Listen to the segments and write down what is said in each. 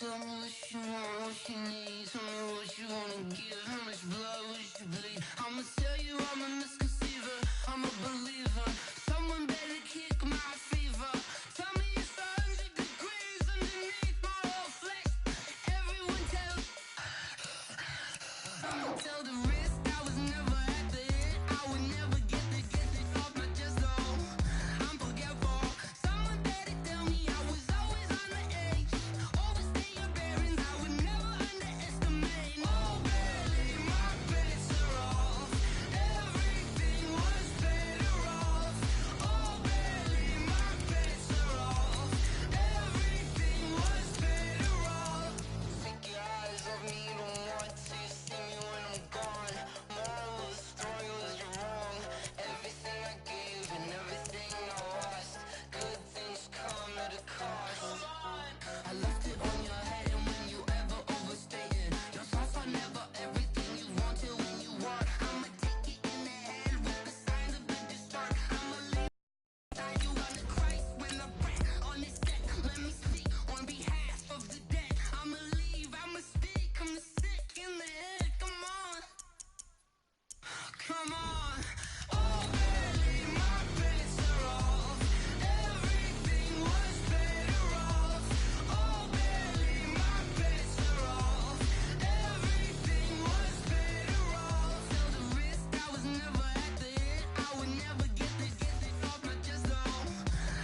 Tell me what you want, what you need. Tell me what you wanna give. How much blood would you bleed? I'ma tell you I'm a misconceiver. I'm a believer. Someone better kick my fever. Tell me it's 100 degrees underneath my whole flesh. Everyone tell the risk. I was never at the end. I would never get this off my chest though. I'm forgetful. Someone better tell me I was always on the edge. Overstay your bearings. I would never underestimate. Oh, barely my bets are off. Everything was better off. Oh, barely my bets are off. Everything was better off. Take your eyes off me, don't want to see me when I'm gone. Moral of the story was you're wrong. Everything I gave and everything I lost. Good things come at a cost. I left it on your head, and when you ever overstay it, your thoughts are never everything you want till when you want. I'ma take it in the head with the signs of the distort. I'ma leave you on the Christ when I pray on this deck. Let me speak on behalf of the dead. I'ma leave, I'ma speak, I'm sick in the head. Come on, come on. Oh, barely my bets are off. Everything was better off. Oh, barely my bets are off. Everything was better off. Tell the risk I was never at the end. I would never get this off my chest though.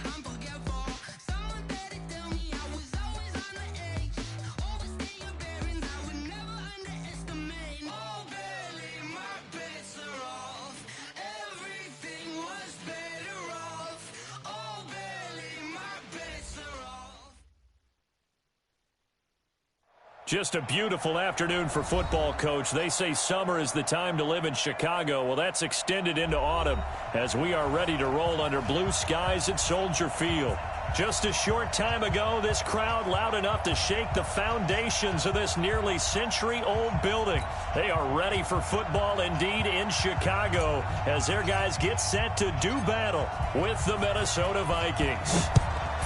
I'm forgetful. Someone better tell me I was always on the edge. Overstay your bearings. I would never underestimate. Oh, barely my bets are off. Everything was better off. Oh, barely my bets are off. Just a beautiful afternoon for football, Coach. They say summer is the time to live in Chicago. Well, that's extended into autumn as we are ready to roll under blue skies at Soldier Field. Just a short time ago, this crowd loud enough to shake the foundations of this nearly century-old building. They are ready for football indeed in Chicago as their guys get set to do battle with the Minnesota Vikings.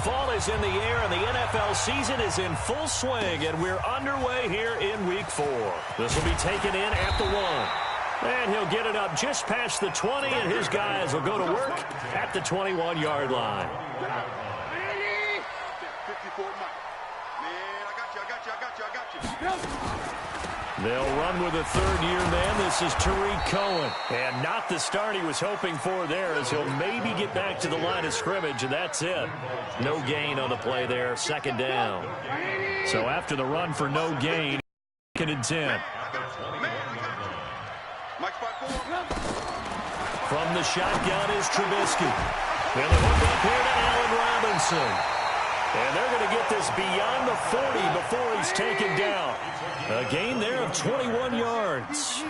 Fall is in the air, and the NFL season is in full swing, and we're underway here in Week 4. This will be taken in at the 1. And he'll get it up just past the 20, and his guys will go to work at the 21-yard line. 54 Mike. Man, I got you. They'll run with a third-year man. This is Tariq Cohen. And not the start he was hoping for there, as he'll maybe get back to the line of scrimmage, and that's it. No gain on the play there, second down. So after the run for no gain, 2nd and 10. From the shotgun is Trubisky. They'll hook up here to Allen Robinson. And they're going to get this beyond the 40 before he's taken down. A gain there of 21 yards.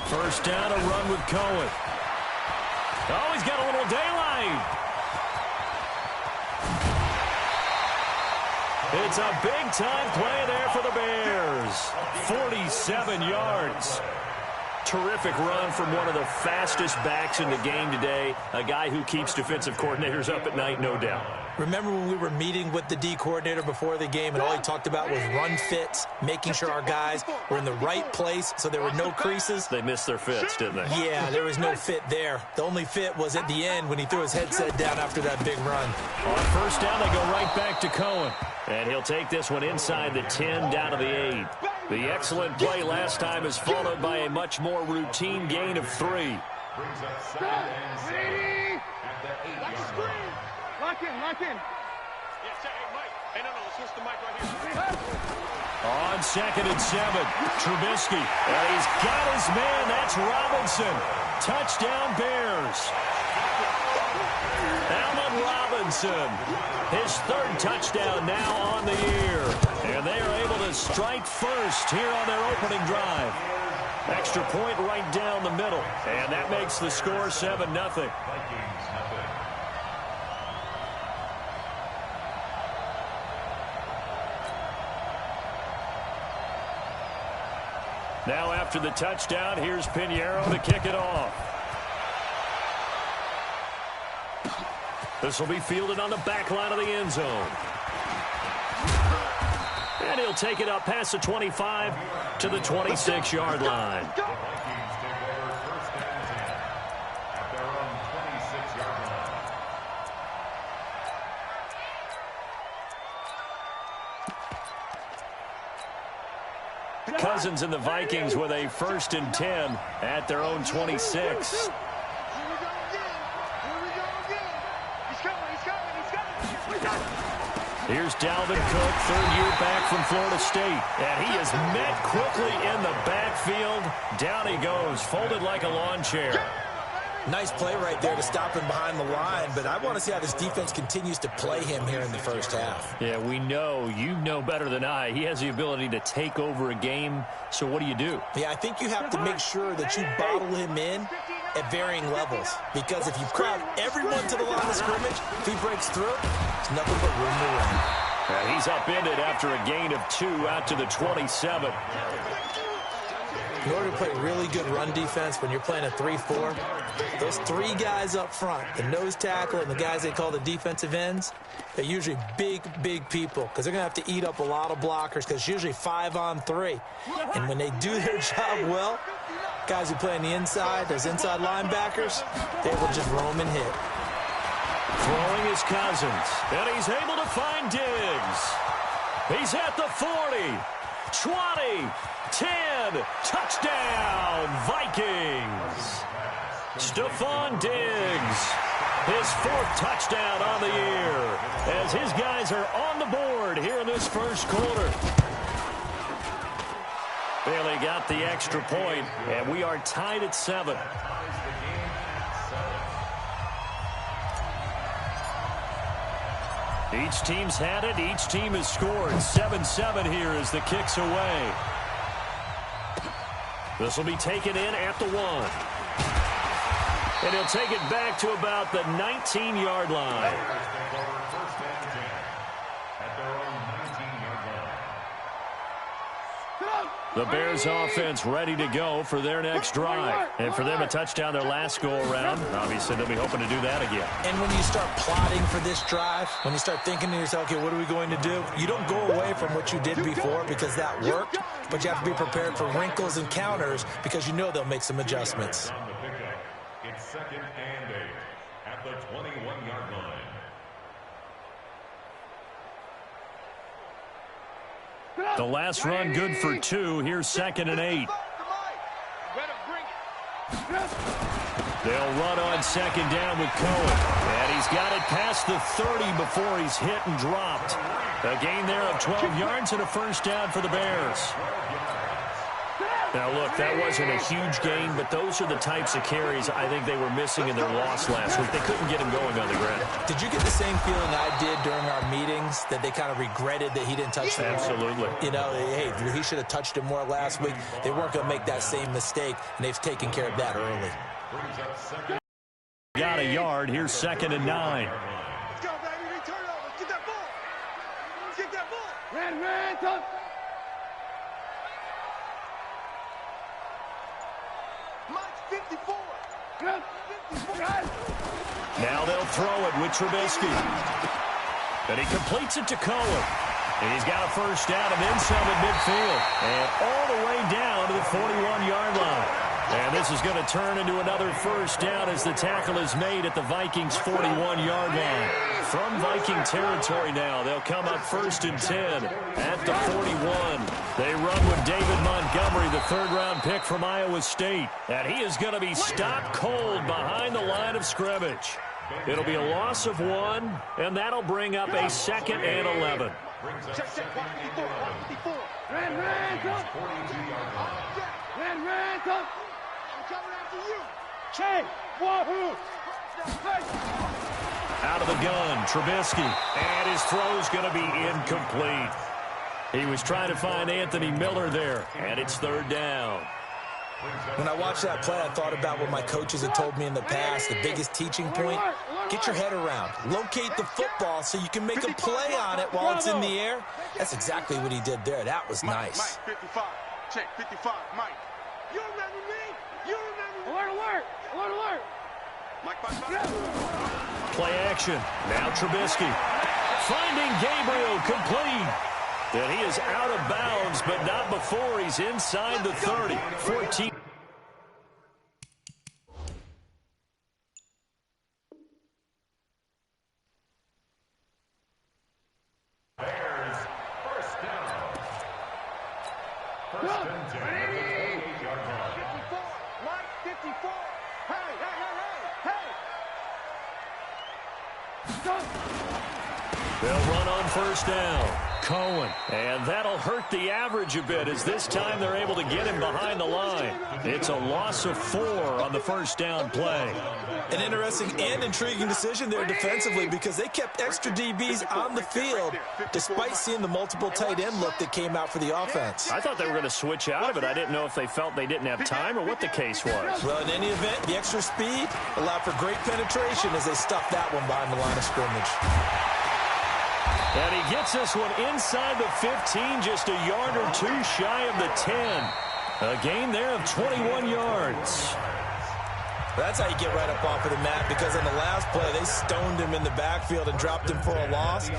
First down, a run with Cohen. Oh, he's got a little daylight. It's a big-time play there for the Bears. 47 yards. Terrific run from one of the fastest backs in the game today. A guy who keeps defensive coordinators up at night, no doubt. Remember when we were meeting with the D coordinator before the game, and all he talked about was run fits, making sure our guys were in the right place so there were no creases? They missed their fits, didn't they? Yeah, there was no fit there. The only fit was at the end when he threw his headset down after that big run. On first down, they go right back to Cohen. And he'll take this one inside the 10 down to the 8. The excellent play last time is followed by a much more routine gain of 3. Brings up 2nd and 7 at the 8-yard line. Lock in. Yeah, hey, Mike. Hey, no, switch the mic right here. On 2nd and 7, Trubisky. And he's got his man. That's Robinson. Touchdown, Bears. Allen Robinson, his 3rd touchdown now on the year. And they are able to strike first here on their opening drive. Extra point right down the middle. And that makes the score 7-0. Now after the touchdown, here's Pinheiro to kick it off. This will be fielded on the back line of the end zone. And he'll take it up past the 25 to the 26-yard line. Cousins and the Vikings with a 1st and 10 at their own 26. Here's Dalvin Cook, 3rd year back from Florida State. And he is met quickly in the backfield. Down he goes, folded like a lawn chair. Nice play right there to stop him behind the line, but I want to see how this defense continues to play him here in the first half. Yeah, we know. You know better than I. He has the ability to take over a game, so what do you do? Yeah, I think you have to make sure that you bottle him in at varying levels, because if you crowd everyone to the line of scrimmage, if he breaks through, there's nothing but room to run. He's upended after a gain of 2 out to the 27. In order to play really good run defense when you're playing a 3-4, those 3 guys up front, the nose tackle and the guys they call the defensive ends, they're usually big, big people because they're going to have to eat up a lot of blockers because it's usually 5 on 3. And when they do their job well, guys who play on the inside, those inside linebackers, they will just roam and hit. Throwing is Cousins, and he's able to find Diggs. He's at the 40, 20, 10, touchdown, Vikings. Stephon Diggs, his 4th touchdown on the year, as his guys are on the board here in this first quarter. Bailey got the extra point, and we are tied at 7. Each team's had it. Each team has scored. 7-7 here as the kick's away. This will be taken in at the 1. And he'll take it back to about the 19-yard line. The Bears offense ready to go for their next drive. And for them, a touchdown their last go-around. Obviously, they'll be hoping to do that again. And when you start plotting for this drive, when you start thinking to yourself, okay, what are we going to do? You don't go away from what you did before because that worked, but you have to be prepared for wrinkles and counters because you know they'll make some adjustments. It's 2nd and 8 at the 21-yard line. The last run good for 2. Here's 2nd and 8. They'll run on 2nd down with Cohen. And he's got it past the 30 before he's hit and dropped. A gain there of 12 yards and a 1st down for the Bears. Now, look, that wasn't a huge gain, but those are the types of carries I think they were missing in their loss last week. They couldn't get him going on the ground. Did you get the same feeling I did during our meetings, that they kind of regretted that he didn't touch them? Absolutely. You know, hey, he should have touched him more last week. They weren't going to make that same mistake, and they've taken care of that early. Got a yard. Here's 2nd and 9. Let's go, baby. Return over. Let's get that ball. Let's get that ball. Ran, tough. Mike, 54. Now they'll throw it with Trubisky. And he completes it to Cohen. And he's got a 1st down and then some at midfield. And all the way down to the 41-yard line. And this is going to turn into another 1st down as the tackle is made at the Vikings' 41-yard line. From Viking territory now, they'll come up 1st and 10 at the 41. They run with David Montgomery, the 3rd-round pick from Iowa State. And he is going to be stopped cold behind the line of scrimmage. It'll be a loss of 1, and that'll bring up a 2nd and 11. Check, 54. Ran, tough. Ran, tough. I'm coming after you. Check. Wahoo. Out of the gun, Trubisky. And his throw's going to be incomplete. He was trying to find Anthony Miller there, and it's 3rd down. When I watched that play, I thought about what my coaches had told me in the past. The biggest teaching point, get your head around. Locate the football so you can make a play on it while it's in the air. That's exactly what he did there. That was nice. Mike, 55. Check, 55. Mike. You remember me? You remember me? Alert. Mike, 55. Play action. Now Trubisky. Finding Gabriel complete. And he is out of bounds, but not before he's inside the 30. 14. Bears, first down. First and 10 at the 28-yard line. 54, Mike, 54. Hey, hey, hey, hey, hey. They'll run on first down. Cohen. And that'll hurt the average a bit as this time they're able to get him behind the line. It's a loss of 4 on the first down play. An interesting and intriguing decision there defensively because they kept extra DBs on the field despite seeing the multiple tight end look that came out for the offense. I thought they were going to switch out of it. I didn't know if they felt they didn't have time or what the case was. Well, in any event, the extra speed allowed for great penetration as they stuffed that one behind the line of scrimmage. And he gets this one inside the 15, just a yard or two shy of the 10. A gain there of 21 yards. That's how you get right up off of the mat because on the last play, they stoned him in the backfield and dropped him for a loss.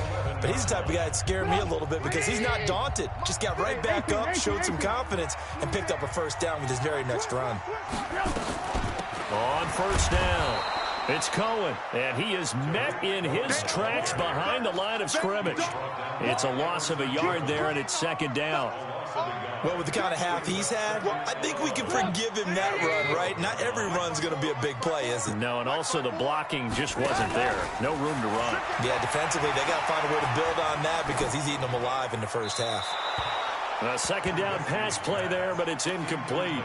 But he's the type of guy that scared me a little bit because he's not daunted. Just got right back up, showed some confidence, and picked up a first down with his very next run. On first down, it's Cohen, and he is met in his tracks behind the line of scrimmage. It's a loss of a yard there, and it's second down. Well, with the kind of half he's had, I think we can forgive him that run, right? Not every run's going to be a big play, is it? No, and also the blocking just wasn't there. No room to run. Yeah, defensively, they got to find a way to build on that because he's eating them alive in the first half. A second down pass play there, but it's incomplete.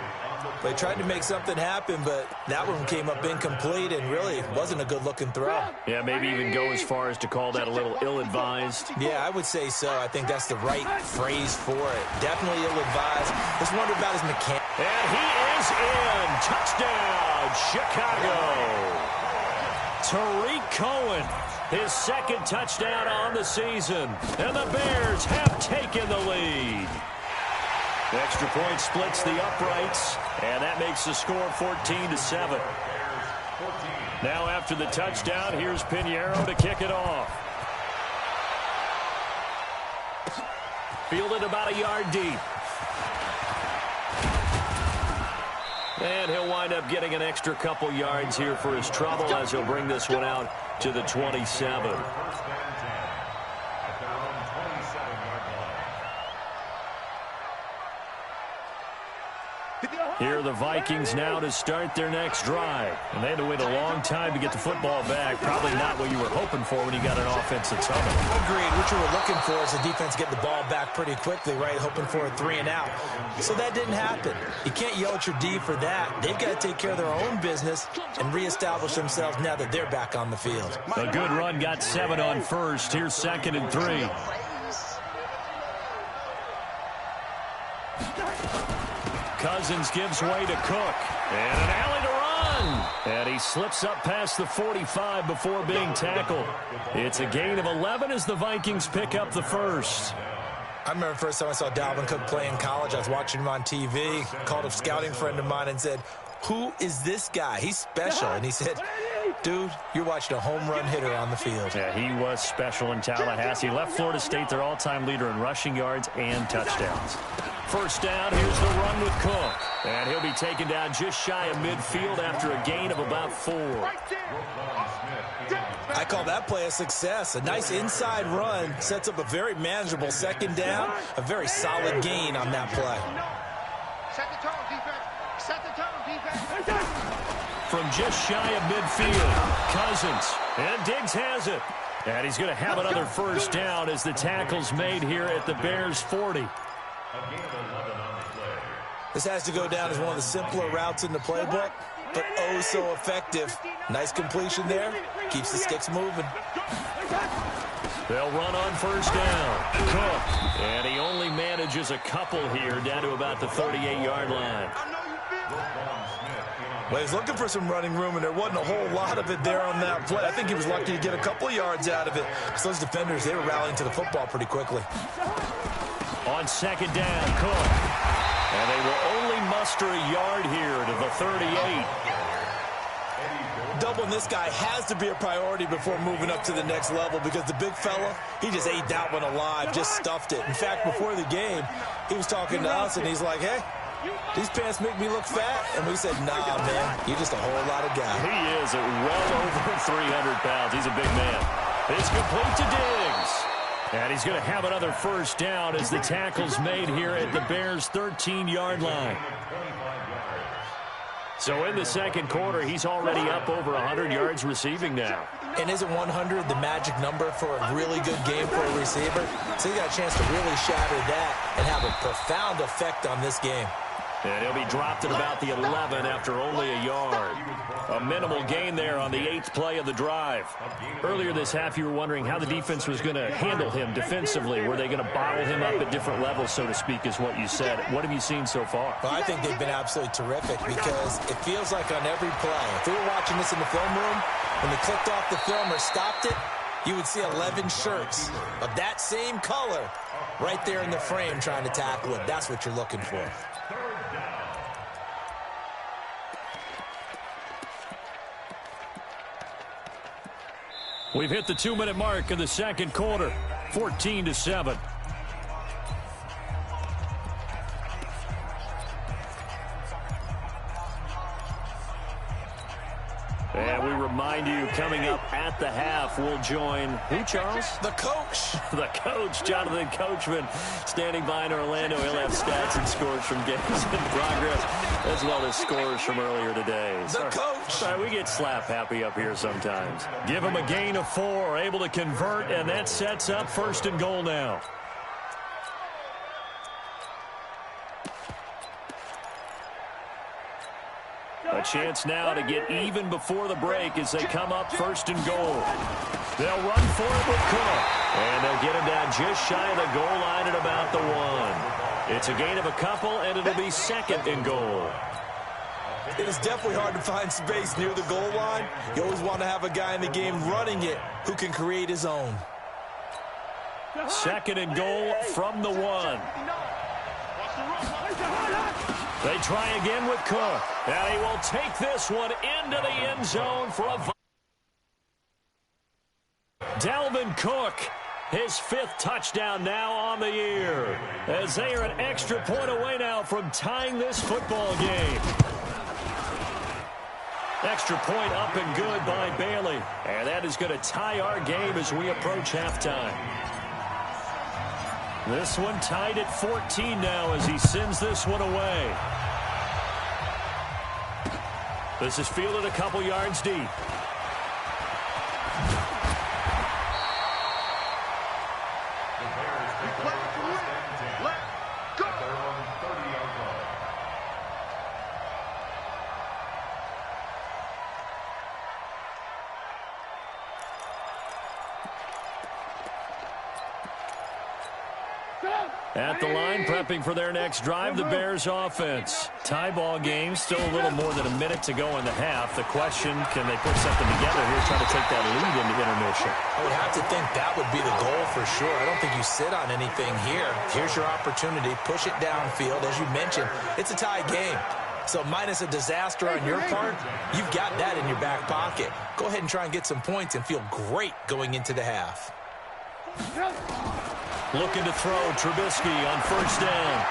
They tried to make something happen, but that one came up incomplete and really wasn't a good-looking throw. Yeah, maybe even go as far as to call that a little ill-advised. Yeah, I would say so. I think that's the right phrase for it. Definitely ill-advised. Just wonder about his mechanics. And he is in. Touchdown, Chicago. Tariq Cohen, his second touchdown on the season. And the Bears have taken the lead. The extra point splits the uprights, and that makes the score 14-7. Now after the touchdown, here's Pinheiro to kick it off. Fielded about a yard deep. And he'll wind up getting an extra couple yards here for his trouble as he'll bring this one out to the 27. Here are the Vikings now to start their next drive. And they had to wait a long time to get the football back. Probably not what you were hoping for when you got an offense that's humming. Agreed. What you were looking for is the defense get the ball back pretty quickly, right? Hoping for a 3 and out. So that didn't happen. You can't yell at your D for that. They've got to take care of their own business and reestablish themselves now that they're back on the field. A good run got 7 on first. Here's 2nd and 3. Cousins gives way to Cook. And an alley to run. And he slips up past the 45 before being tackled. It's a gain of 11 as the Vikings pick up the first. I remember the first time I saw Dalvin Cook play in college. I was watching him on TV. Called a scouting friend of mine and said, "Who is this guy? He's special." And he said, "Dude, you're watching a home run hitter on the field." Yeah, he was special in Tallahassee. Left Florida State their all-time leader in rushing yards and touchdowns. First down, here's the run with Cook. And he'll be taken down just shy of midfield after a gain of about 4. I call that play a success. A nice inside run sets up a very manageable second down. A very solid gain on that play. Set the tone, defense. Set the tone, defense. From just shy of midfield, Cousins. And Diggs has it. And he's going to have another first down as the tackle's made here at the Bears' 40. This has to go down as one of the simpler routes in the playbook, but oh so effective. Nice completion there. Keeps the sticks moving. They'll run on first down. Cook. And he only manages a couple here down to about the 38-yard line. Well, he's looking for some running room, and there wasn't a whole lot of it there on that play. I think he was lucky to get a couple of yards out of it. So those defenders, they were rallying to the football pretty quickly. On second down, Cook. And they will only muster a yard here to the 38. doubling this guy has to be a priority before moving up to the next level because the big fella, he just ate that one alive, just stuffed it. In fact, before the game, he was talking to us, and he's like, hey, these pants make me look fat. And we said, nah, man, you're just a whole lot of guy. He is at well over 300 pounds. He's a big man. It's complete to Diggs. And he's going to have another first down as the tackle's made here at the Bears' 13-yard line. So in the second quarter, he's already up over 100 yards receiving now. And isn't 100 the magic number for a really good game for a receiver? So he got a chance to really shatter that and have a profound effect on this game. And he'll be dropped at about the 11 after only a yard. A minimal gain there on the 8th play of the drive. Earlier this half, you were wondering how the defense was going to handle him defensively. Were they going to bottle him up at different levels, so to speak, is what you said. What have you seen so far? Well, I think they've been absolutely terrific because it feels like on every play, if we were watching this in the film room, when they clicked off the film or stopped it, you would see 11 shirts of that same color right there in the frame trying to tackle it. That's what you're looking for. We've hit the 2-minute mark in the second quarter, 14-7. And we remind you, coming up at the half, we'll join who, Charles? The coach. The coach, Jonathan Coachman, standing by in Orlando. He'll have stats and scores from games in progress, as well as scores from earlier today. The coach. Sorry, we get slap happy up here sometimes. Give him a gain of 4, able to convert, and that sets up 1st and goal now. A chance now to get even before the break as they come up 1st and goal. They'll run for it with Cook. And they'll get him down just shy of the goal line at about the 1. It's a gain of a couple, and it'll be 2nd and goal. It is definitely hard to find space near the goal line. You always want to have a guy in the game running it who can create his own. 2nd and goal from the 1. They try again with Cook. And he will take this one into the end zone for a... Dalvin Cook, his 5th touchdown now on the year, as they are an extra point away now from tying this football game. Extra point up and good by Bailey. And that is going to tie our game as we approach halftime. This one tied at 14 now as he sends this one away. This is fielded a couple yards deep. At the line, prepping for their next drive, the Bears offense. Tie ball game, still a little more than a minute to go in the half. The question, can they put something together here, try to take that lead into intermission? I would have to think that would be the goal for sure. I don't think you sit on anything here. Here's your opportunity. Push it downfield. As you mentioned, it's a tie game. So minus a disaster on your part, you've got that in your back pocket. Go ahead and try and get some points and feel great going into the half. Looking to throw, Trubisky on 1st down.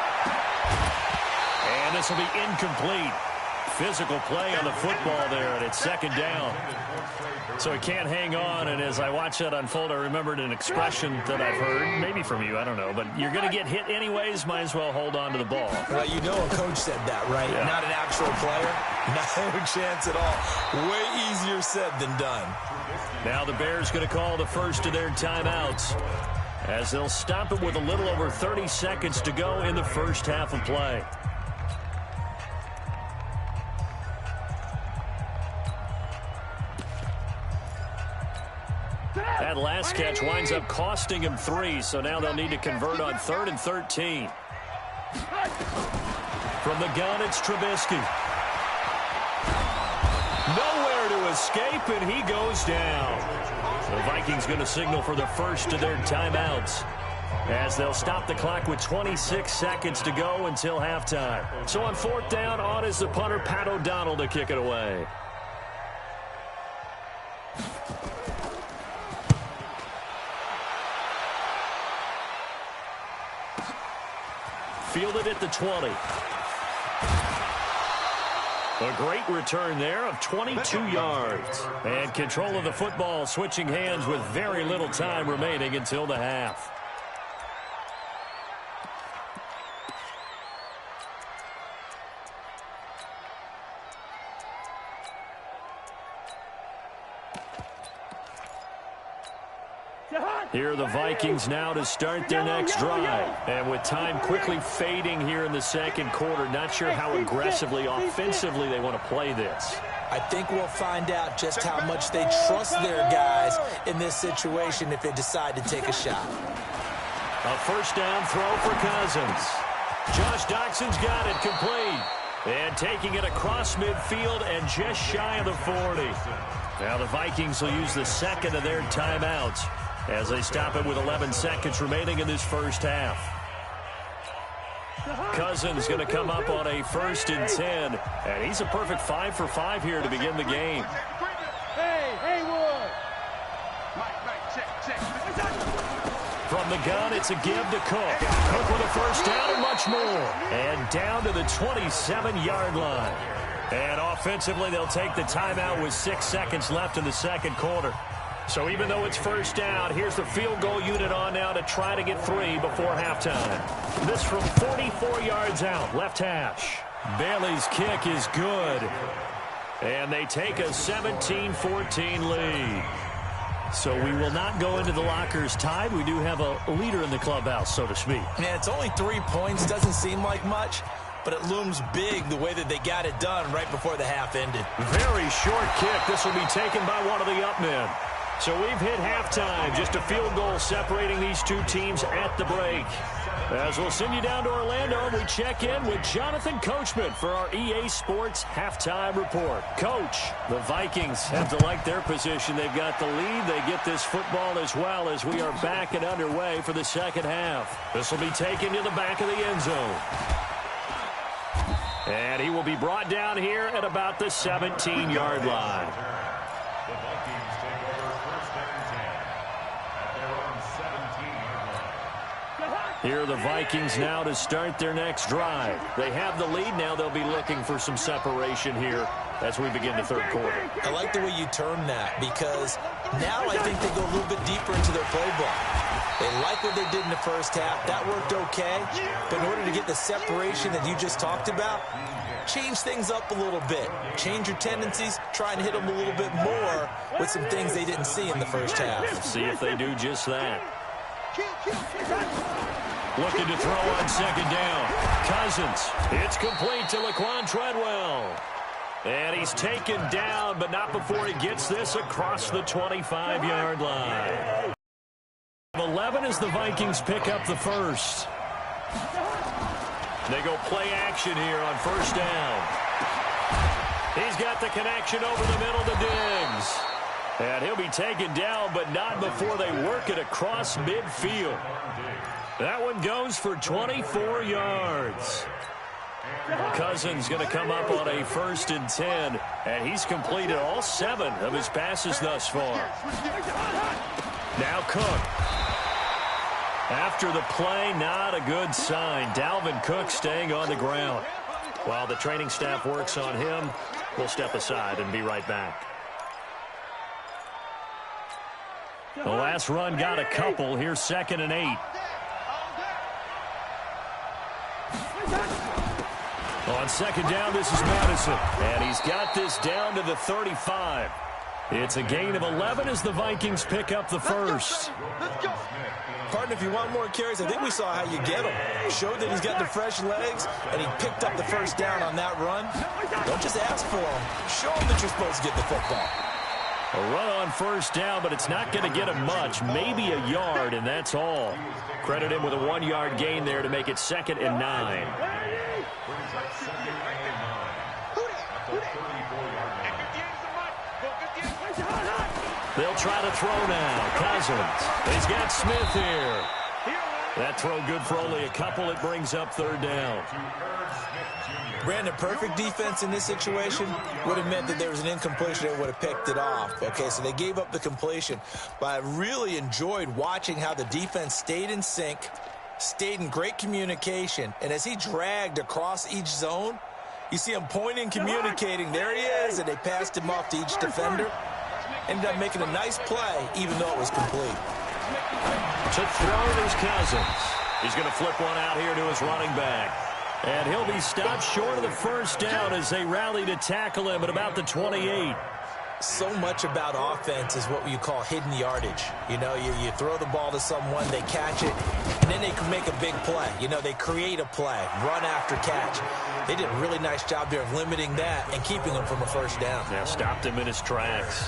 And this will be incomplete. Physical play on the football there, and it's 2nd down. So he can't hang on, and as I watch that unfold, I remembered an expression that I've heard, maybe from you, I don't know, but you're going to get hit anyways, might as well hold on to the ball. Well, you know a coach said that, right? Yeah. Not an actual player. No chance at all. Way easier said than done. Now the Bears going to call the first of their timeouts, as they'll stop it with a little over 30 seconds to go in the first half of play. That last catch winds up costing him 3, so now they'll need to convert on 3rd and 13. From the gun, it's Trubisky. Nowhere to escape, and he goes down. The Vikings going to signal for the first of their timeouts, as they'll stop the clock with 26 seconds to go until halftime. So on 4th down, on is the punter, Pat O'Donnell, to kick it away. fielded at the 20. A great return there of 22 yards. And control of the football switching hands with very little time remaining until the half. Here are the Vikings now to start their next drive. And with time quickly fading here in the second quarter, not sure how aggressively, offensively they want to play this. I think we'll find out just how much they trust their guys in this situation if they decide to take a shot. A first down throw for Cousins. Josh Doxson's got it complete. And taking it across midfield and just shy of the 40. Now the Vikings will use the second of their timeouts as they stop it with 11 seconds remaining in this first half. Cousins going to come up on a 1st and 10, and he's a perfect 5 for 5 here to begin the game. Hey, Haywood! From the gun, it's a give to Cook. Cook with a first down and much more. And down to the 27-yard line. And offensively, they'll take the timeout with 6 seconds left in the second quarter. So even though it's first down, here's the field goal unit on now to try to get 3 before halftime. This from 44 yards out, left hash. Bailey's kick is good. And they take a 17-14 lead. So we will not go into the lockers tied. We do have a leader in the clubhouse, so to speak. Man, it's only 3 points. Doesn't seem like much, but it looms big the way that they got it done right before the half ended. Very short kick. This will be taken by one of the up men. So we've hit halftime. Just a field goal separating these two teams at the break. As we'll send you down to Orlando, we check in with Jonathan Coachman for our EA Sports Halftime Report. Coach, the Vikings have to like their position. They've got the lead. They get this football as well as we are back and underway for the second half. This will be taken to the back of the end zone. And he will be brought down here at about the 17-yard line. Here are the Vikings now to start their next drive. They have the lead. Now they'll be looking for some separation here as we begin the third quarter. I like the way you term that because now I think they go a little bit deeper into their playbook. They like what they did in the first half. That worked okay. But in order to get the separation that you just talked about, change things up a little bit. Change your tendencies. Try and hit them a little bit more with some things they didn't see in the first half. Let's see if they do just that. Looking to throw on second down. Cousins. It's complete to Laquan Treadwell. And he's taken down, but not before he gets this across the 25-yard line. 11 as the Vikings pick up the first. They go play action here on first down. He's got the connection over the middle to Diggs. And he'll be taken down, but not before they work it across midfield. That one goes for 24 yards. Cousins going to come up on a 1st and 10, and he's completed all 7 of his passes thus far. Now Cook. After the play, not a good sign. Dalvin Cook staying on the ground. While the training staff works on him, we'll step aside and be right back. The last run got a couple. Here's 2nd and 8. On second down, this is Madison. And he's got this down to the 35. It's a gain of 11 as the Vikings pick up the first. Partner, if you want more carries, I think we saw how you get him. Showed that he's got the fresh legs, and he picked up the first down on that run. Don't just ask for him. Show him that you're supposed to get the football. A run on first down, but it's not going to get him much. Maybe a yard, and that's all. Credit him with a 1-yard gain there to make it 2nd and 9. They'll try to throw now. Cousins. He's got Smith here. That throw good for only a couple. It brings up 3rd down. Brandon, perfect defense in this situation would have meant that there was an incompletion and would have picked it off. Okay, so they gave up the completion. But I really enjoyed watching how the defense stayed in sync, stayed in great communication. And as he dragged across each zone, you see him pointing, communicating. There he is, and they passed him off to each defender. Ended up making a nice play, even though it was complete. To throw it is Cousins. He's going to flip one out here to his running back. And he'll be stopped short of the first down as they rally to tackle him at about the 28. So much about offense is what you call hidden yardage. You know, you throw the ball to someone, they catch it, and then they can make a big play. You know, they create a play, run after catch. They did a really nice job there of limiting that and keeping him from a first down. Yeah, stopped him in his tracks.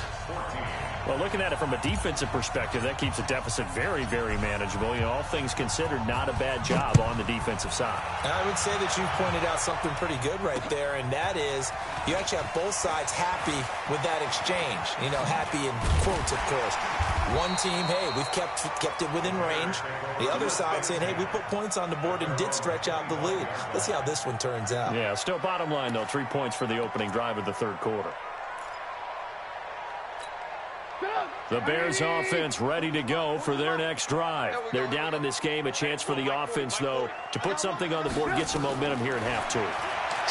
Well, looking at it from a defensive perspective, that keeps the deficit very, very manageable. You know, all things considered, not a bad job on the defensive side. I would say that you pointed out something pretty good right there, and that is you actually have both sides happy with that exchange. You know, happy in quotes, of course. One team, hey, we've kept it within range. The other side saying, hey, we put points on the board and did stretch out the lead. Let's see how this one turns out. Yeah, still bottom line, though, 3 points for the opening drive of the third quarter. The Bears offense ready to go for their next drive. They're down in this game. A chance for the offense, though, to put something on the board, get some momentum here in half two.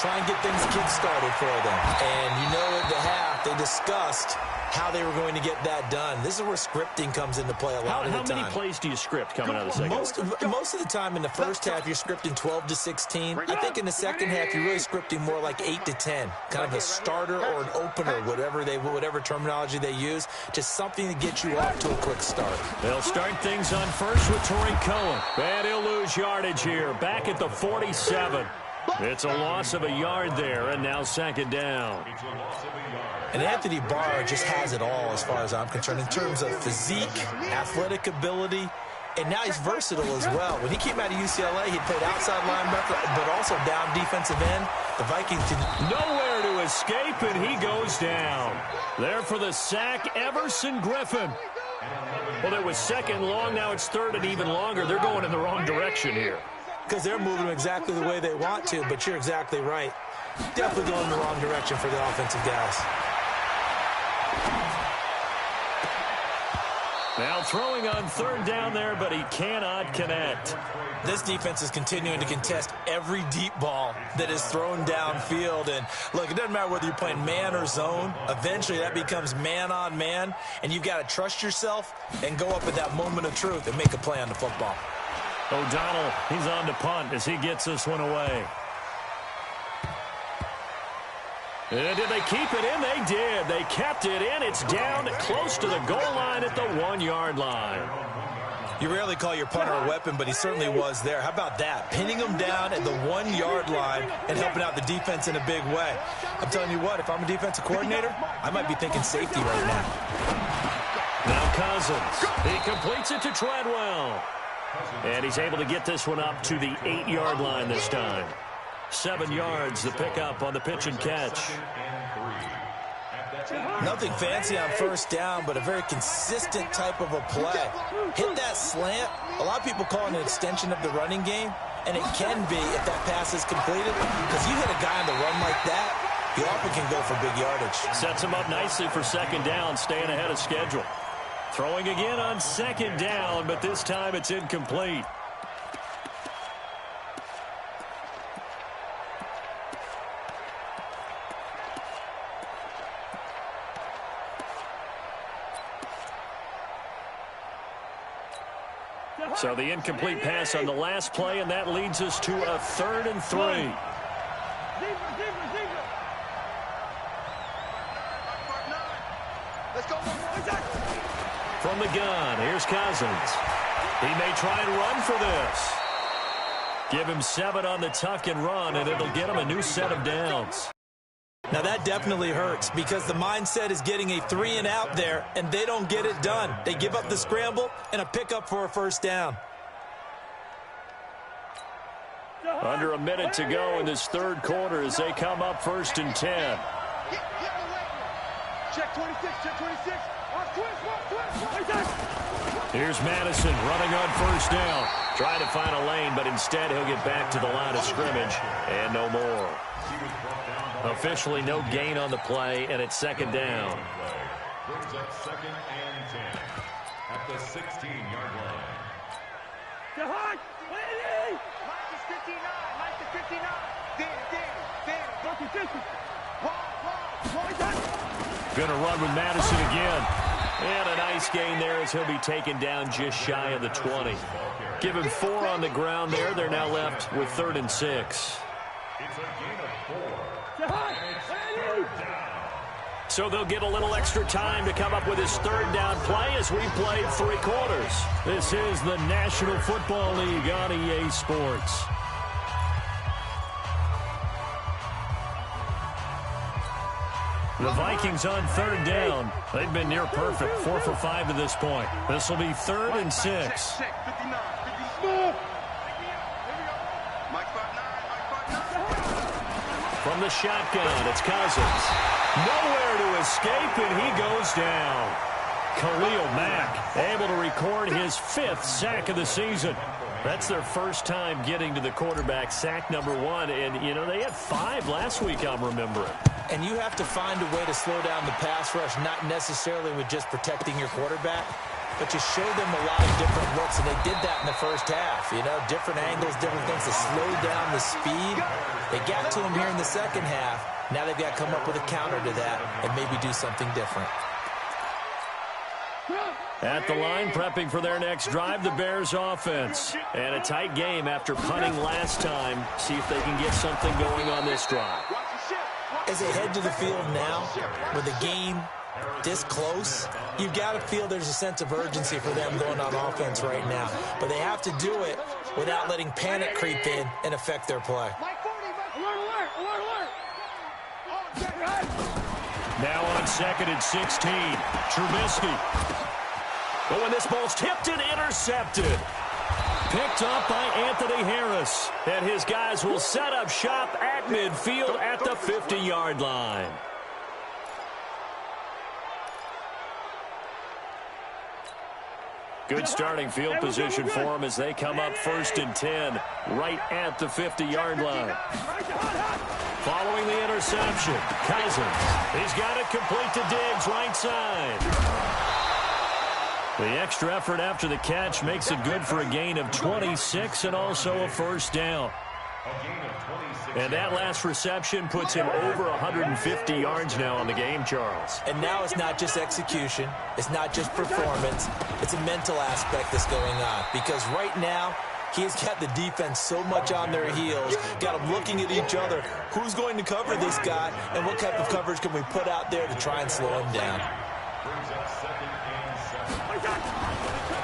Try and get things kick-started for them. And you know at the half, they discussed how they were going to get that done. This is where scripting comes into play a lot of the time. How many plays do you script coming out of the second? Most of the time in the first half, you're scripting 12 to 16. I think in the second half, you're really scripting more like 8 to 10. Kind of a starter or an opener, whatever terminology they use. Just something to get you off to a quick start. They'll start things on first with Torrey Cohen. And he'll lose yardage here. Back at the 47. It's a loss of a yard there, and now second down. And Anthony Barr just has it all as far as I'm concerned in terms of physique, athletic ability, and now he's versatile as well. When he came out of UCLA, he played outside linebacker, but also down defensive end. The Vikings did nowhere to escape, and he goes down. There for the sack, Everson Griffin. Well, it was second long. Now it's third and even longer. They're going in the wrong direction here. Because they're moving exactly the way they want to, but you're exactly right. Definitely going in the wrong direction for the offensive guys. Now throwing on third down there, but he cannot connect. This defense is continuing to contest every deep ball that is thrown downfield. And, look, it doesn't matter whether you're playing man or zone. Eventually that becomes man on man, and you've got to trust yourself and go up at that moment of truth and make a play on the football. O'Donnell, he's on to punt as he gets this one away. And did they keep it in? They did. They kept it in. It's down close to the goal line at the 1 yard line. You rarely call your punter a weapon, but he certainly was there. How about that? Pinning him down at the 1 yard line and helping out the defense in a big way. I'm telling you what, if I'm a defensive coordinator, I might be thinking safety right now. Now Cousins. He completes it to Treadwell. And he's able to get this one up to the 8 yard line this time. 7 yards, the pickup on the pitch and catch. Nothing fancy on first down, but a very consistent type of a play. Hit that slant. A lot of people call it an extension of the running game, and it can be if that pass is completed, because you hit a guy on the run like that, you often can go for big yardage. Sets him up nicely for second down, staying ahead of schedule. Throwing again on second down, but this time it's incomplete. So the incomplete pass on the last play, and that leads us to a 3rd and 3. From the gun, here's Cousins. He may try and run for this. Give him 7 on the tuck and run, and it'll get him a new set of downs. Now that definitely hurts because the mindset is getting a 3 and out there, and they don't get it done. They give up the scramble and a pickup for a first down. Under a minute to go in this third quarter as they come up 1st and 10. Check 26, check 26. Here's Madison running on first down. Trying to find a lane, but instead he'll get back to the line of scrimmage and no more. Officially no gain on the play, and it's second down. Brings up 2nd and 10 at the 16-yard line. Mike is 59. Mike is 59. Gonna run with Madison again. And a nice gain there as he'll be taken down just shy of the 20. Give him 4 on the ground there. They're now left with 3rd and 6. So they'll get a little extra time to come up with his 3rd down play as we played 3 quarters. This is the National Football League on EA Sports. The Vikings on 3rd down. They've been near perfect, 4 for 5 to this point. This will be 3rd and 6. From the shotgun, it's Cousins. Nowhere to escape, and he goes down. Khalil Mack able to record his 5th sack of the season. That's their first time getting to the quarterback, sack number 1. And, you know, they had 5 last week, I'm remembering. And you have to find a way to slow down the pass rush, not necessarily with just protecting your quarterback, but you show them a lot of different looks, and they did that in the first half. You know, different angles, different things to slow down the speed. They got to him here in the second half. Now they've got to come up with a counter to that and maybe do something different. At the line, prepping for their next drive, the Bears offense. And a tight game after punting last time. See if they can get something going on this drive. As they head to the field now, with the game this close, you've got to feel there's a sense of urgency for them going on offense right now. But they have to do it without letting panic creep in and affect their play. Now on 2nd and 16, Trubisky. But when this ball's tipped and intercepted. Picked up by Anthony Harris. And his guys will set up shop at midfield at the 50-yard line. Good starting field position for them as they come up 1st and 10 right at the 50-yard line. Following the interception, Cousins. He's got it complete to Diggs, right side. The extra effort after the catch makes it good for a gain of 26 and also a 1st down. And that last reception puts him over 150 yards now on the game, Charles. And now it's not just execution. It's not just performance. It's a mental aspect that's going on. Because right now, he's got the defense so much on their heels, got them looking at each other. Who's going to cover this guy, and what type of coverage can we put out there to try and slow him down?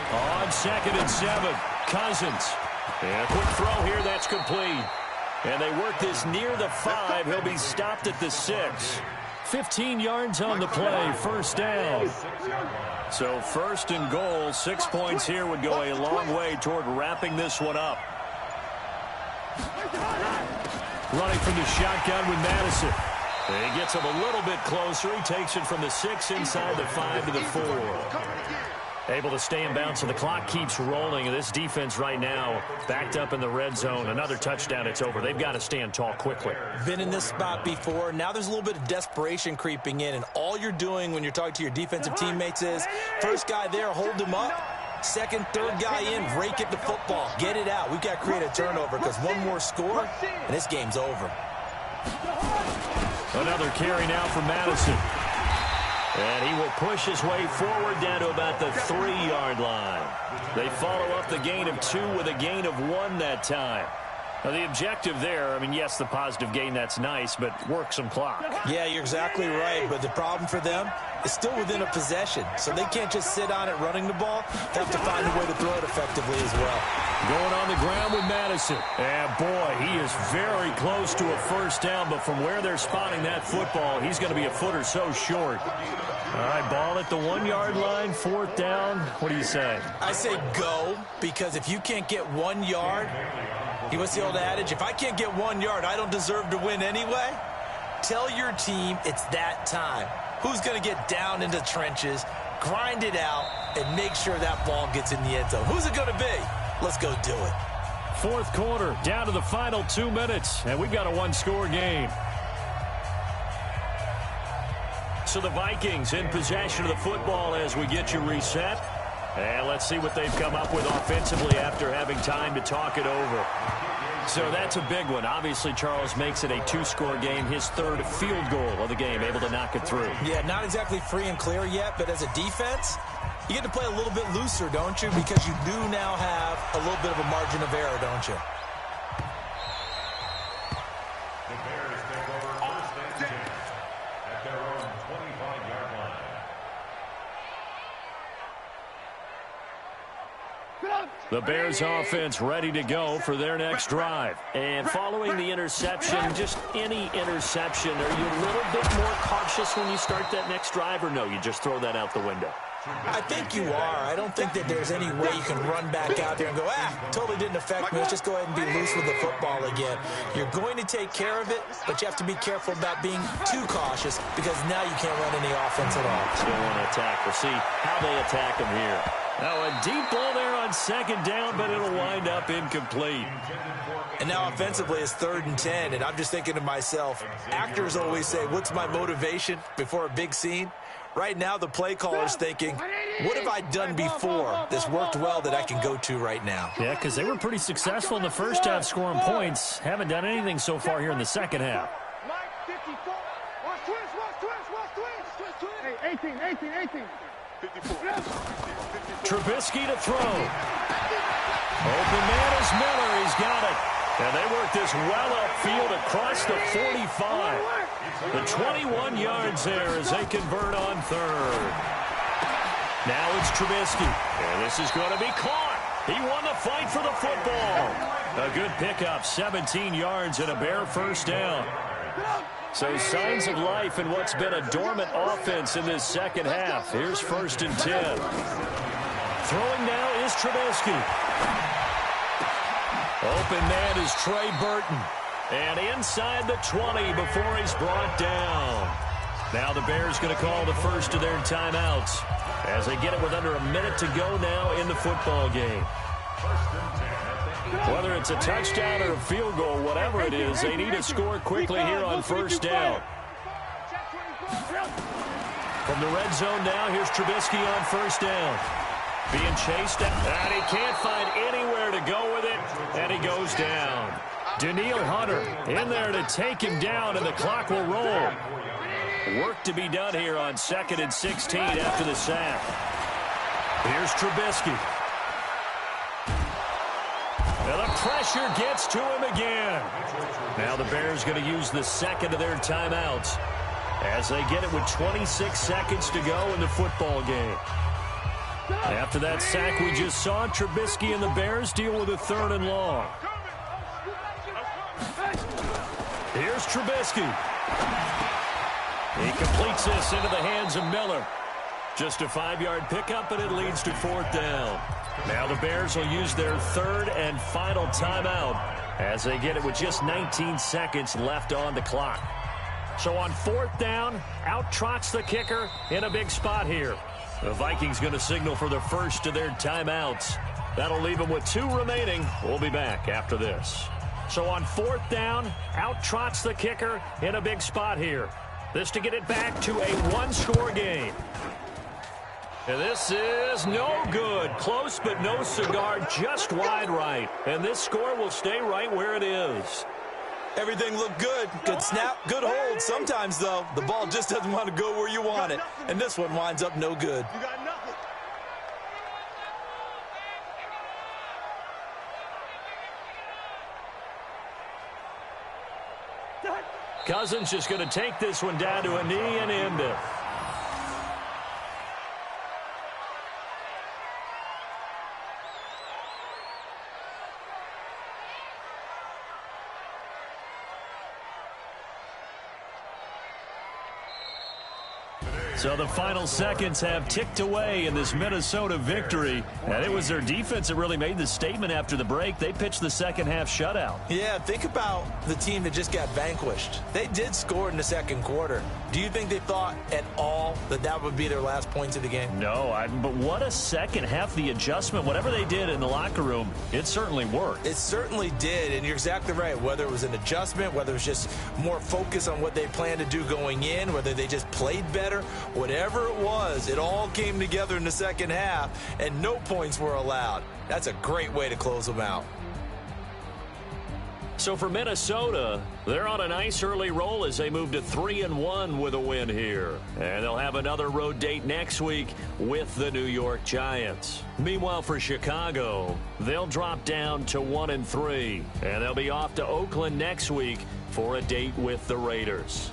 On 2nd and 7, Cousins. And a quick throw here, that's complete. And they work this near the 5. He'll be stopped at the 6. 15 yards on the play, 1st down. So 1st and goal, 6 points here would go a long way toward wrapping this one up. Running from the shotgun with Madison. And he gets him a little bit closer. He takes it from the 6 inside the 5 to the 4. Able to stay in bounds, so the clock keeps rolling. And this defense right now backed up in the red zone. Another touchdown, it's over. They've got to stand tall quickly. Been in this spot before. Now there's a little bit of desperation creeping in. And all you're doing when you're talking to your defensive teammates is, first guy there, hold him up. Second, third guy in, rake at the football. Get it out. We've got to create a turnover because one more score, and this game's over. Another carry now for Madison. And he will push his way forward down to about the 3-yard line. They follow up the gain of 2 with a gain of 1 that time. Now, the objective there, I mean, yes, the positive gain, that's nice, but work some clock. Yeah, you're exactly right, but the problem for them is still within a possession, so they can't just sit on it running the ball. They have to find a way to throw it effectively as well. Going on the ground with Madison. And, boy, he is very close to a 1st down, but from where they're spotting that football, he's going to be a foot or so short. All right, ball at the 1-yard line, 4th down. What do you say? I say go, because if you can't get 1 yard, what's the old adage? If I can't get 1 yard, I don't deserve to win anyway. Tell your team it's that time. Who's going to get down into the trenches, grind it out, and make sure that ball gets in the end zone? Who's it going to be? Let's go do it. 4th quarter, down to the final 2 minutes, and we've got a 1-score game. So the Vikings in possession of the football as we get you reset. And let's see what they've come up with offensively after having time to talk it over. So that's a big one. Obviously, Charles makes it a 2-score game. His third field goal of the game, able to knock it through. Yeah, not exactly free and clear yet, but as a defense, you get to play a little bit looser, don't you? Because you do now have a little bit of a margin of error, don't you? The Bears take over first and 10 at their own 25-yard line. The Bears offense ready to go for their next drive. And following the interception, just any interception, are you a little bit more cautious when you start that next drive, or no, you just throw that out the window? I think you are. I don't think that there's any way you can run back out there and go, totally didn't affect me. Let's just go ahead and be loose with the football again. You're going to take care of it, but you have to be careful about being too cautious because now you can't run any offense at all. Still want to attack. We'll see how they attack him here. Now a deep ball there on second down, but it'll wind up incomplete. And now offensively it's 3rd and 10, and I'm just thinking to myself, actors always say, what's my motivation before a big scene? Right now the play caller's thinking, what have I done before that's worked well that I can go to right now? Yeah, because they were pretty successful in the first half scoring points. Haven't done anything so far here in the second half. Mike, 54. Watch twist. Hey, 18. 54. Trubisky to throw. Open man is Miller. He's got it. And they work this well upfield across the 45. The 21 yards there as they convert on 3rd. Now it's Trubisky. And this is going to be caught. He won the fight for the football. A good pickup, 17 yards and a Bear first down. So signs of life in what's been a dormant offense in this second half. Here's 1st and 10. Throwing now is Trubisky. Open man is Trey Burton. And inside the 20 before he's brought down. Now the Bears going to call the first of their timeouts as they get it with under a minute to go now in the football game. Whether it's a touchdown or a field goal, whatever it is, they need to score quickly here on first down. From the red zone now, here's Trubisky on first down. Being chased, and he can't find anywhere to go with it, and he goes down. Daniil Hunter in there to take him down, and the clock will roll. Work to be done here on 2nd and 16 after the sack. Here's Trubisky. And the pressure gets to him again. Now the Bears going to use the second of their timeouts as they get it with 26 seconds to go in the football game. After that sack we just saw, Trubisky and the Bears deal with a 3rd and long. Here's Trubisky. He completes this into the hands of Miller. Just a 5-yard pickup, and it leads to 4th down. Now the Bears will use their 3rd and final timeout as they get it with just 19 seconds left on the clock. So on 4th down, out trots the kicker in a big spot here. The Vikings going to signal for the first of their timeouts. That'll leave them with 2 remaining. We'll be back after this. So on 4th down, out trots the kicker in a big spot here. This to get it back to a 1-score game. And this is no good. Close but no cigar, just wide right. And this score will stay right where it is. Everything looked good. Good snap, good hold. Sometimes, though, the ball just doesn't want to go where you want it. And this one winds up no good. You got nothing. Cousins just going to take this one down to a knee and end it. So the final seconds have ticked away in this Minnesota victory. And it was their defense that really made the statement after the break. They pitched the second half shutout. Yeah, think about the team that just got vanquished. They did score in the second quarter. Do you think they thought at all that that would be their last points of the game? No, but what a second half. The adjustment, whatever they did in the locker room, it certainly worked. It certainly did, and you're exactly right. Whether it was an adjustment, whether it was just more focus on what they planned to do going in, whether they just played better, Whatever it was, it all came together in the second half, and no points were allowed. That's a great way to close them out. So for Minnesota, they're on a nice early roll as they move to 3-1 with a win here. And they'll have another road date next week with the New York Giants. Meanwhile, for Chicago, they'll drop down to 1-3. And they'll be off to Oakland next week for a date with the Raiders.